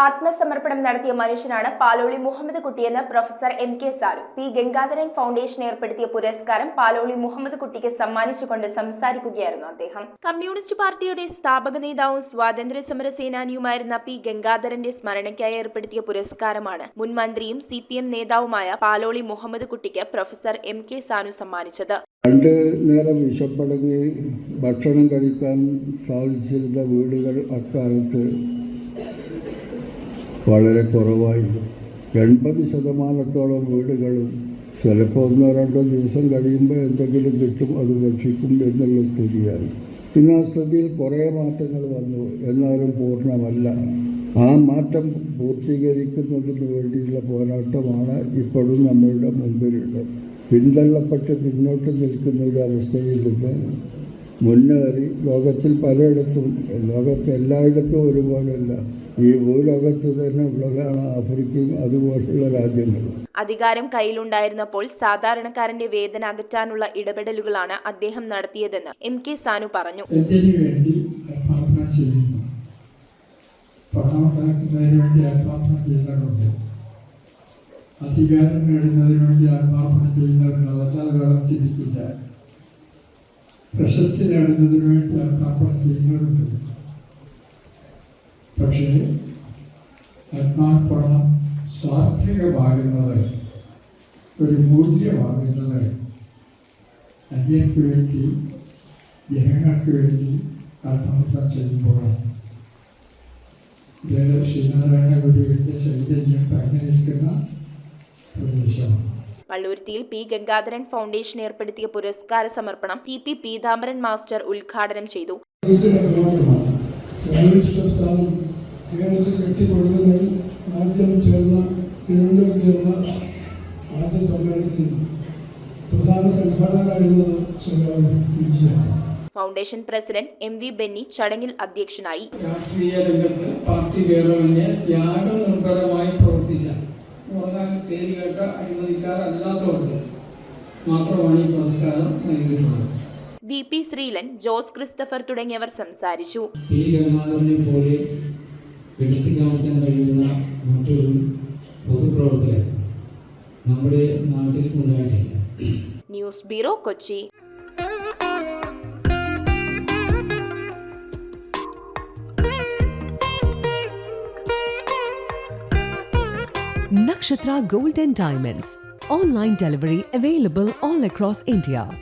ആത്മസമർപ്പണം നടത്തിയ മനുഷ്യനാണ് പാലോളി മുഹമ്മദ് കുട്ടിയെന്ന് പ്രൊഫസർ എം.കെ. സാനു. പി. ഗംഗാധരൻ ഫൗണ്ടേഷൻ ഏർപ്പെടുത്തിയ പുരസ്കാരം പാലോളി മുഹമ്മദ് കുട്ടിക്ക് സമ്മാനിച്ചുകൊണ്ട് സംസാരിക്കുകയായിരുന്നു അദ്ദേഹം. കമ്മ്യൂണിസ്റ്റ് പാർട്ടിയുടെ സ്ഥാപക നേതാവും സ്വാതന്ത്ര്യ സമര സേനാനിയുമായിരുന്ന പി. ഗംഗാധരന്റെ സ്മരണയ്ക്കായി ഏർപ്പെടുത്തിയ പുരസ്കാരമാണ് മുൻ മന്ത്രിയും CPM നേതാവുമായ പാലോളി മുഹമ്മദ് കുട്ടിക്ക് പ്രൊഫസർ എം.കെ. സാനു സമ്മാനിച്ചത്. 2 നേരം വിശപ്പടങ്ങി ഭക്ഷണം കഴിക്കാൻ സാധിച്ചിരുന്ന വീടുകൾ അക്കാലത്ത് വളരെ കുറവായി. 80% വീടുകളും ചിലപ്പോൾ 1-2 ദിവസം കഴിയുമ്പോൾ എന്തെങ്കിലും കിട്ടും, അത് ഭക്ഷിക്കും എന്നുള്ള സ്ഥിതിയാണ്. ഇന്ന് ആ സ്ഥിതിയിൽ കുറേ മാറ്റങ്ങൾ വന്നു, എന്നാലും പൂർണ്ണമല്ല. ആ മാറ്റം പൂർത്തീകരിക്കുന്നതിന് വേണ്ടിയുള്ള പോരാട്ടമാണ് ഇപ്പോഴും നമ്മളുടെ മുമ്പിലുള്ളത്. പിന്തള്ളപ്പെട്ട് പിന്നോട്ട് നിൽക്കുന്ന ഒരു അവസ്ഥയിൽ നിന്ന് മുന്നേറി ലോകത്തിൽ പലയിടത്തും, എല്ലായിടത്തും ഒരുപോലെയല്ല, ഈ ഭൂലോകത്ത് തന്നെ ഉള്ളതാണ് ആഫ്രിക്കയും അതുപോലുള്ള രാജ്യങ്ങൾ. അധികാരം കയ്യിലുണ്ടായിരുന്നപ്പോൾ സാധാരണക്കാരന്റെ വേദന അകറ്റാനുള്ള ഇടപെടലുകളാണ് അദ്ദേഹം നടത്തിയതെന്ന് M.K. സാനു പറഞ്ഞു. അധികാരം നേടുന്നതിന് വേണ്ടി ആത്മാർപ്പണം ചെയ്യുന്നവരുണ്ട്, അതെല്ലാം ചിന്തിക്കില്ല. പ്രശസ്തി നേടുന്നതിന് വേണ്ടി ആത്മാർപ്പണം ചെയ്യുന്നവരുണ്ട്. പക്ഷേ ആത്മാർപ്പണം സാർത്ഥകമാകുന്നത്, ഒരു മൂല്യമാകുന്നത് അന്യർക്ക് വേണ്ടി, ജനങ്ങൾക്ക് വേണ്ടി ആത്മാർപ്പണം ചെയ്യുമ്പോഴാണ്. ഇത് ശ്രീനാരായണ ഗുരുവിൻ്റെ ചൈതന്യം തങ്ങി നിൽക്കുന്ന പ്രദേശമാണ്. പള്ളുരുത്തിയിൽ പി. ഗംഗാധരൻ ഫൗണ്ടേഷൻ ഏർപ്പെടുത്തിയ പുരസ്കാര സമർപ്പണം TP പീതാംബരൻ മാസ്റ്റർ ഉദ്ഘാടനം ചെയ്തു. Foundation president M.V. ബെന്നി ചടങ്ങിൽ അധ്യക്ഷനായി. രാഷ്ട്രീയ രംഗത്ത് പാർട്ടി വേണമെന്ന് ത്യാഗനിർഭരമായി പ്രവർത്തിച്ച, പേര് കേട്ട അഴിമതിക്കാരല്ലാത്തവർക്ക് മാത്രമാണ് ഈ പുരസ്കാരം നൽകിയിട്ടുള്ളത്. VP ശ്രീലൻ, ജോസ് ക്രിസ്റ്റഫർ തുടങ്ങിയവർ സംസാരിച്ചു. പി. ഗംഗാധരനെ പോലെ എടുത്തു കാണിക്കാൻ കഴിയുന്ന മറ്റൊരു പൊതുപ്രവർത്തകൻ നമ്മുടെ നാട്ടിൽ ഉണ്ടായിട്ടില്ല. News bureau, Kochi. Nakshatra Gold and Diamonds. Online delivery available all across India.